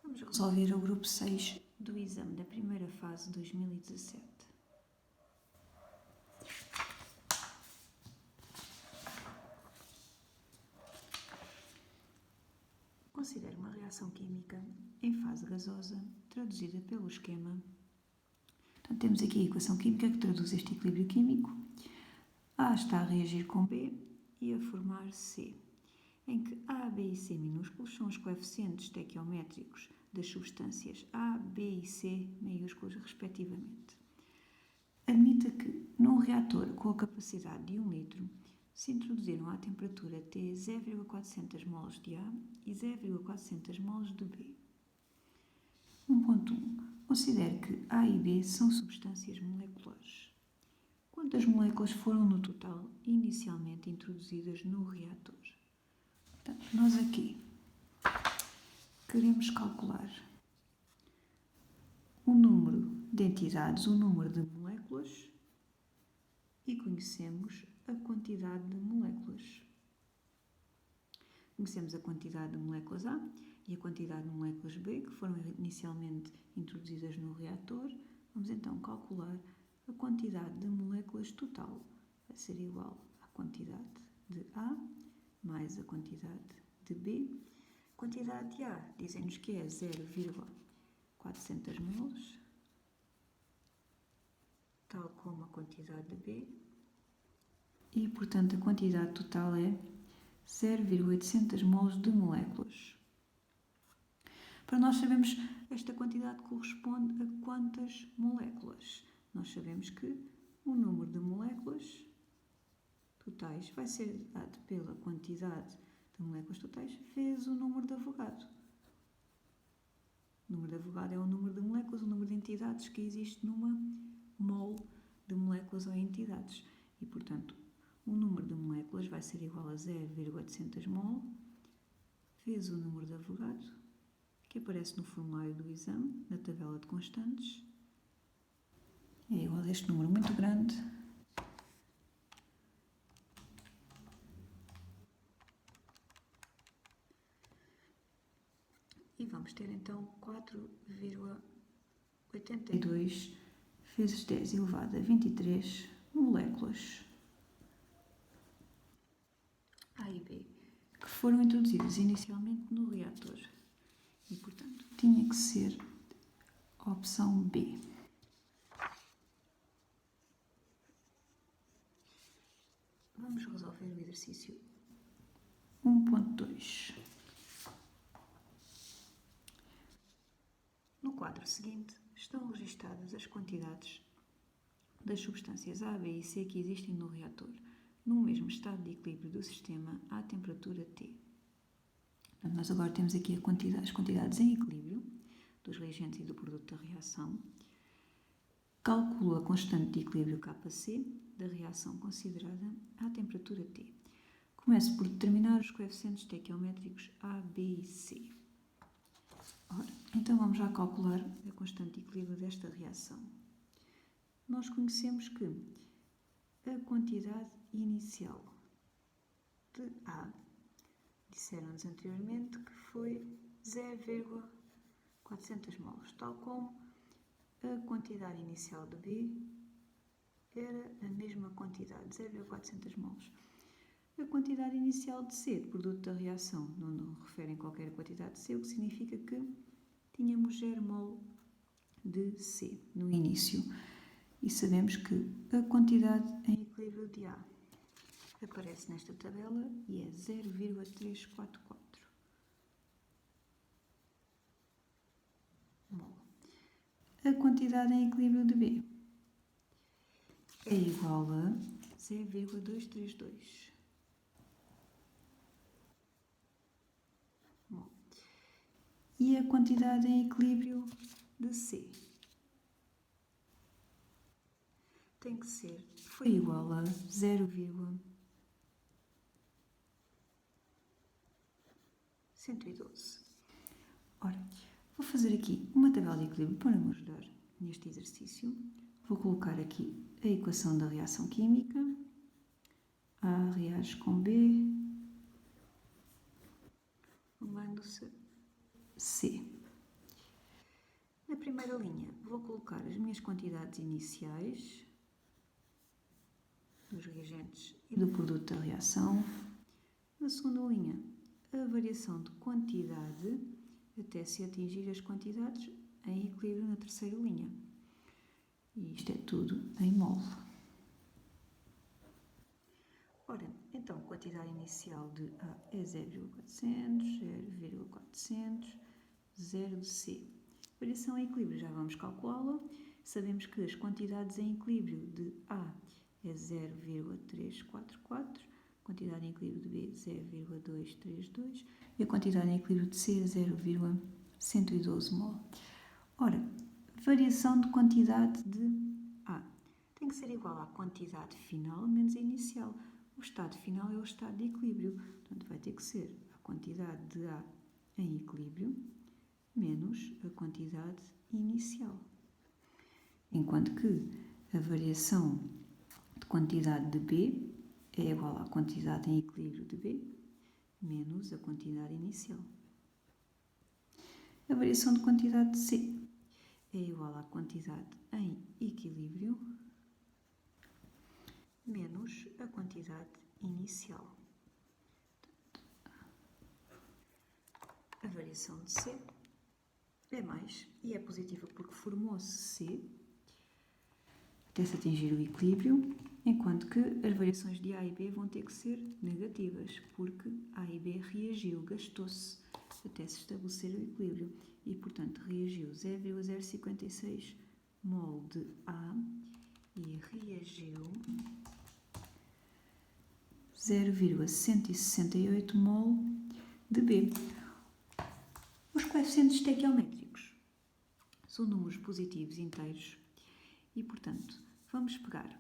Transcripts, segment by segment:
Vamos resolver o grupo 6 do exame da primeira fase 2017. Considere uma reação química em fase gasosa, traduzida pelo esquema. Então, temos aqui a equação química que traduz este equilíbrio químico. A está a reagir com B e a formar C, em que A, B e C minúsculos são os coeficientes estequiométricos das substâncias A, B e C maiúsculos, respectivamente. Admita que, num reator com a capacidade de 1 litro, se introduziram à temperatura T 0,400 mols de A e 0,400 mols de B. 1.1. Considere que A e B são substâncias moleculares. Quantas moléculas foram no total inicialmente introduzidas no reator? Portanto, nós aqui queremos calcular o número de entidades, o número de moléculas e conhecemos a quantidade de moléculas. Conhecemos a quantidade de moléculas A e a quantidade de moléculas B que foram inicialmente introduzidas no reator. Vamos então calcular a quantidade de moléculas total. Vai ser igual à quantidade de A mais a quantidade de B. A quantidade de A dizem-nos que é 0,400 mols, tal como a quantidade de B. E, portanto, a quantidade total é 0,800 mols de moléculas. Para nós sabemos esta quantidade corresponde a quantas moléculas? Nós sabemos que o número de moléculas totais vai ser dado pela quantidade de moléculas totais vezes o número de Avogadro. O número de Avogadro é o número de moléculas, o número de entidades que existe numa mol de moléculas ou entidades. E, portanto, o número de moléculas vai ser igual a 0,800 mol vezes o número de Avogadro, que aparece no formulário do exame, na tabela de constantes. É igual a este número muito grande. E vamos ter então 4,82 vezes 10 elevado a 23 moléculas A e B que foram introduzidas inicialmente no reator. E, portanto, tinha que ser a opção B. Vamos resolver o exercício 1.2. No quadro seguinte estão registadas as quantidades das substâncias A, B e C que existem no reator, no mesmo estado de equilíbrio do sistema à temperatura T. Portanto, nós agora temos aqui as quantidades em equilíbrio dos reagentes e do produto da reação. Calcula a constante de equilíbrio Kc da reação considerada à temperatura T. Começo por determinar os coeficientes estequiométricos A, B e C. Ora, então vamos já calcular a constante de equilíbrio desta reação. Nós conhecemos que a quantidade inicial de A, disseram-nos anteriormente que foi 0,400 mols, tal como a quantidade inicial de B era a mesma quantidade, 0,400 mols. A quantidade inicial de C, de produto da reação, não refere em qualquer quantidade de C, o que significa que tínhamos 0 mol de C no início. E sabemos que a quantidade em equilíbrio de A aparece nesta tabela e é 0,344 mol. A quantidade em equilíbrio de B é igual a 0,232 mol. E a quantidade em equilíbrio de C foi igual a 0,112. Ora, vou fazer aqui uma tabela de equilíbrio para me ajudar neste exercício. Vou colocar aqui a equação da reação química. A reage com B, formando-se C. colocar as minhas quantidades iniciais dos reagentes e do produto da reação. Na segunda linha, a variação de quantidade até se atingir as quantidades em equilíbrio na terceira linha. E isto é tudo em mol. Ora, então, quantidade inicial de A é 0,400, 0,400, 0 de C. Variação em equilíbrio, já vamos calculá-la. Sabemos que as quantidades em equilíbrio de A é 0,344, quantidade em equilíbrio de B 0,232 e a quantidade em equilíbrio de C é 0,112 mol. Ora, variação de quantidade de A tem que ser igual à quantidade final menos a inicial. O estado final é o estado de equilíbrio, portanto vai ter que ser a quantidade de A em equilíbrio menos a quantidade inicial. Enquanto que a variação de quantidade de B é igual à quantidade em equilíbrio de B menos a quantidade inicial. A variação de quantidade de C é igual à quantidade em equilíbrio menos a quantidade inicial. A variação de C é mais e é positiva porque formou-se C até se atingir o equilíbrio, enquanto que as variações de A e B vão ter que ser negativas, porque A e B reagiu, gastou-se até se estabelecer o equilíbrio e, portanto, reagiu 0,056 mol de A e reagiu 0,168 mol de B. Os coeficientes estequiométricos são números positivos inteiros e, portanto, vamos pegar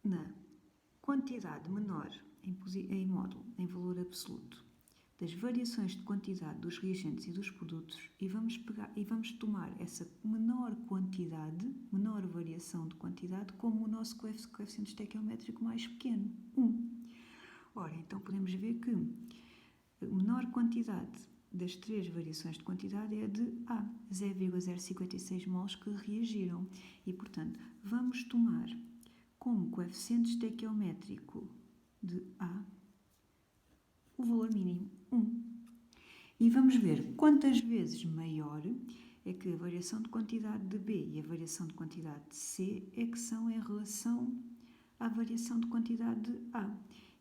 na quantidade menor em módulo, em valor absoluto, das variações de quantidade dos reagentes e dos produtos e vamos tomar essa menor variação de quantidade como o nosso coeficiente estequiométrico mais pequeno, 1. Ora, então podemos ver que a menor quantidade das três variações de quantidade é de A, 0,056 mols que reagiram. E, portanto, vamos tomar como coeficiente estequiométrico de A o valor mínimo, 1. E vamos ver quantas vezes maior é que a variação de quantidade de B e a variação de quantidade de C é que são em relação à variação de quantidade de A.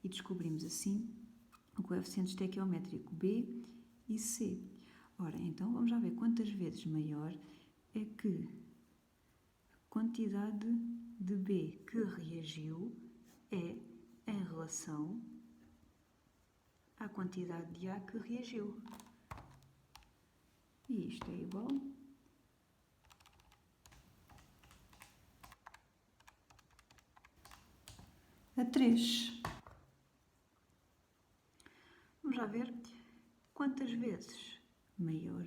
E descobrimos assim o coeficiente estequiométrico B e C. Ora, então vamos lá ver quantas vezes maior é que a quantidade de B que reagiu é em relação à quantidade de A que reagiu. E isto é igual a 3. Vamos lá ver quantas vezes maior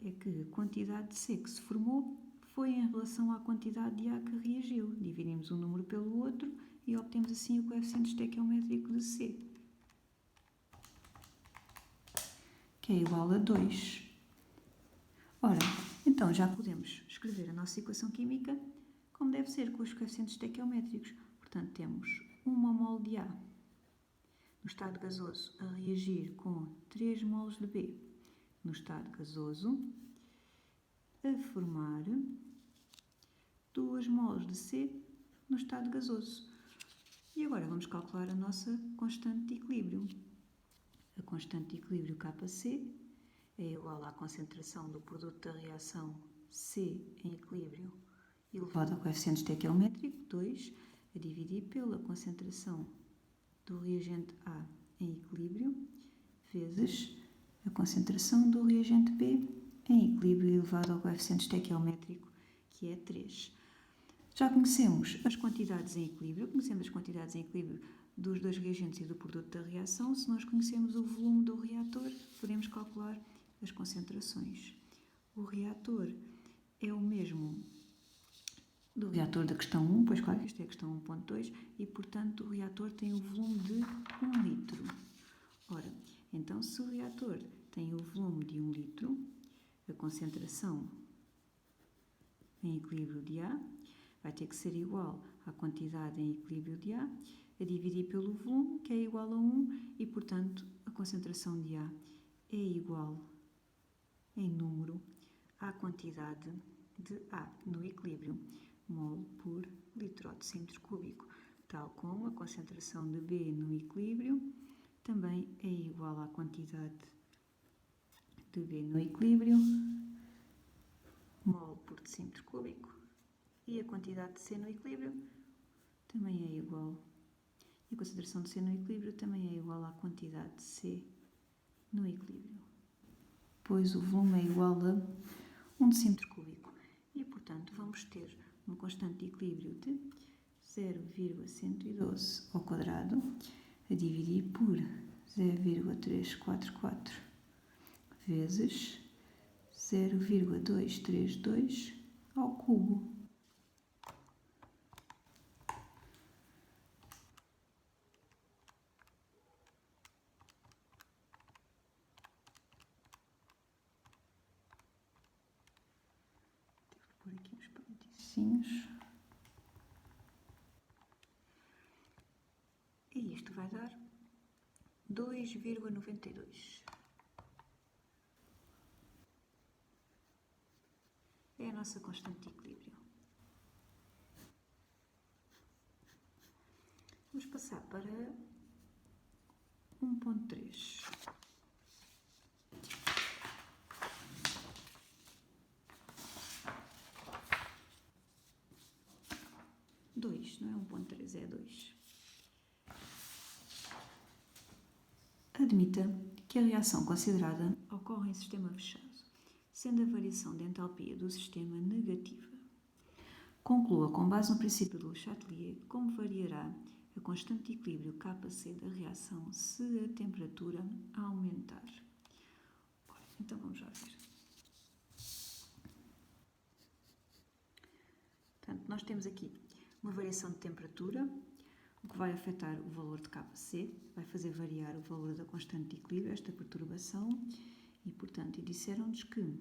é que a quantidade de C que se formou foi em relação à quantidade de A que reagiu. Dividimos um número pelo outro e obtemos assim o coeficiente estequiométrico de C, que é igual a 2. Ora, então já podemos escrever a nossa equação química como deve ser, com os coeficientes estequiométricos. Portanto, temos 1 mol de A no estado gasoso a reagir com 3 mols de B no estado gasoso a formar 2 mols de C no estado gasoso. E agora vamos calcular a nossa constante de equilíbrio. A constante de equilíbrio Kc é igual à concentração do produto da reação C em equilíbrio elevado ao coeficiente estequiométrico, 2, a dividir pela concentração do reagente A em equilíbrio, vezes a concentração do reagente B em equilíbrio elevado ao coeficiente estequiométrico, que é 3. Já conhecemos as quantidades em equilíbrio, dos dois reagentes e do produto da reação. Se nós conhecemos o volume do reator, podemos calcular as concentrações. O reator é o mesmo do reator da questão 1, pois claro que isto é a questão 1.2, e portanto o reator tem o volume de 1 litro. Ora, então se o reator tem o volume de 1 litro, a concentração em equilíbrio de A vai ter que ser igual à quantidade em equilíbrio de A, a dividir pelo volume, que é igual a 1, e, portanto, a concentração de A é igual, em número, à quantidade de A no equilíbrio, mol por litro ao decímetro cúbico, tal como a concentração de B no equilíbrio também é igual à quantidade de B no equilíbrio, mol por decímetro cúbico, e a quantidade de C no equilíbrio também é igual. E a concentração de C no equilíbrio também é igual à quantidade de C no equilíbrio, pois o volume é igual a 1 decímetro cúbico. E, portanto, vamos ter uma constante de equilíbrio de 0,112 ao quadrado a dividir por 0,344 vezes 0,232 ao cubo. Vou pôr aqui uns parentezinhos. E isto vai dar 2,92. É a nossa constante de equilíbrio. Vamos passar para 1.3. 2, não é 1.3, é 2. Admita que a reação considerada ocorre em sistema fechado, sendo a variação de entalpia do sistema negativa. Conclua, com base no princípio de Le Chatelier, como variará a constante de equilíbrio Kc da reação se a temperatura aumentar. Ora, então vamos lá ver. Portanto, nós temos aqui uma variação de temperatura, o que vai afetar o valor de Kc, vai fazer variar o valor da constante de equilíbrio, esta perturbação, e, portanto, disseram-nos que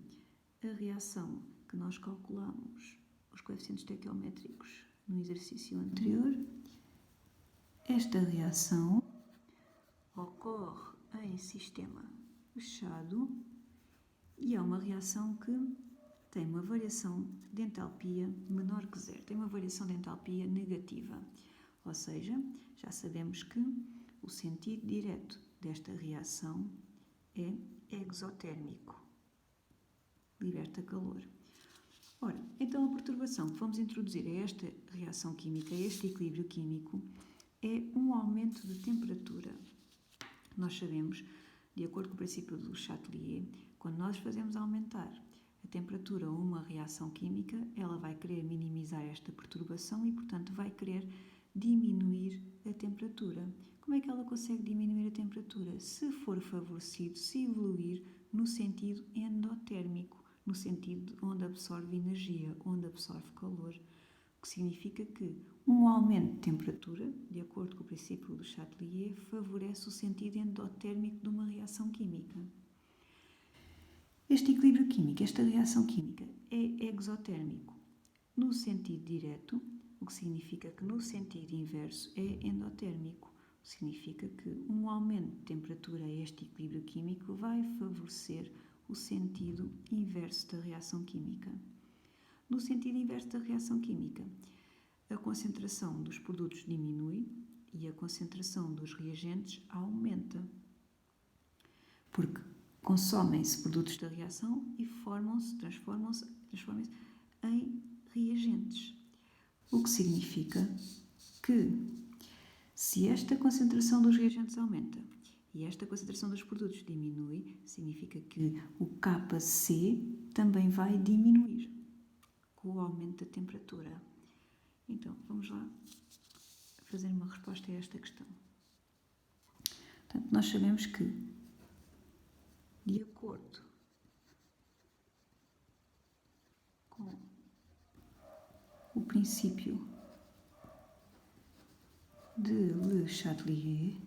a reação que nós calculamos, os coeficientes estequiométricos no exercício anterior, esta reação ocorre em sistema fechado e é uma reação que tem uma variação de entalpia menor que zero, tem uma variação de entalpia negativa. Ou seja, já sabemos que o sentido direto desta reação é exotérmico, liberta calor. Ora, então a perturbação que vamos introduzir a esta reação química, a este equilíbrio químico, é um aumento de temperatura. Nós sabemos, de acordo com o princípio do Chatelier, quando nós fazemos aumentar a temperatura ou uma reação química, ela vai querer minimizar esta perturbação e, portanto, vai querer diminuir a temperatura. Como é que ela consegue diminuir a temperatura? Se for favorecido, se evoluir no sentido endotérmico, no sentido onde absorve energia, onde absorve calor, o que significa que um aumento de temperatura, de acordo com o princípio do Chatelier, favorece o sentido endotérmico de uma reação química. Este equilíbrio químico, esta reação química, é exotérmico no sentido direto, o que significa que no sentido inverso é endotérmico. Significa que um aumento de temperatura a este equilíbrio químico vai favorecer o sentido inverso da reação química. No sentido inverso da reação química, a concentração dos produtos diminui e a concentração dos reagentes aumenta, porque consomem-se produtos da reação e transformam-se em reagentes. O que significa que, se esta concentração dos reagentes aumenta e esta concentração dos produtos diminui, significa que o Kc também vai diminuir com o aumento da temperatura. Então, vamos lá fazer uma resposta a esta questão. Portanto, nós sabemos que, de acordo com o princípio de Le Chatelier,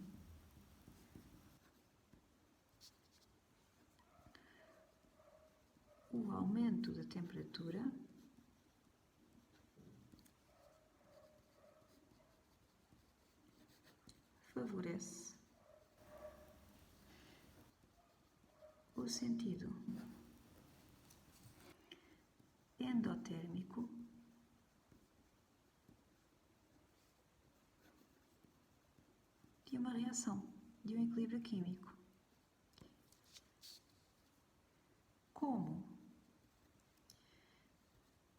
o aumento da temperatura favorece o sentido endotérmico de uma reação, de um equilíbrio químico. Como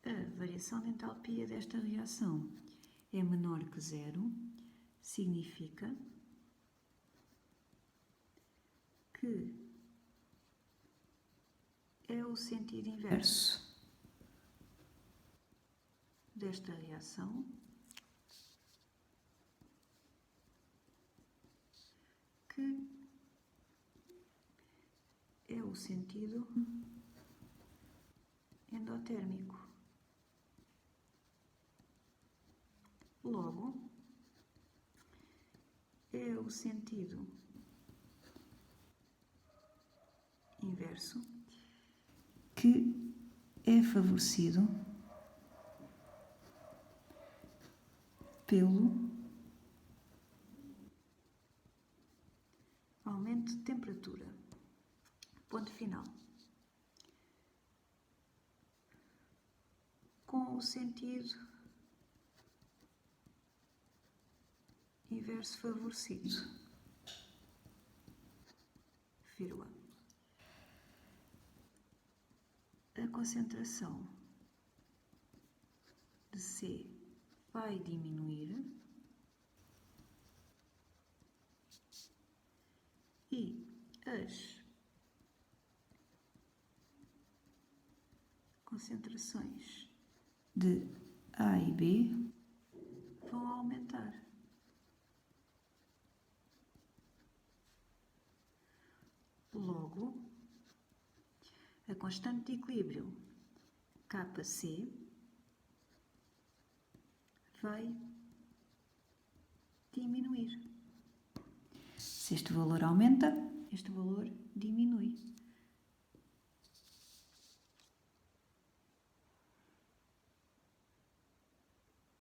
a variação de entalpia desta reação é menor que zero, significa que é o sentido inverso desta reação que é o sentido endotérmico. Logo, é o sentido inverso que é favorecido pelo aumento de temperatura. Ponto final. Com o sentido inverso favorecido. Vírgula. A concentração de C vai diminuir e as concentrações de A e B vão aumentar. Logo, a constante de equilíbrio Kc vai diminuir. Se este valor aumenta, este valor diminui.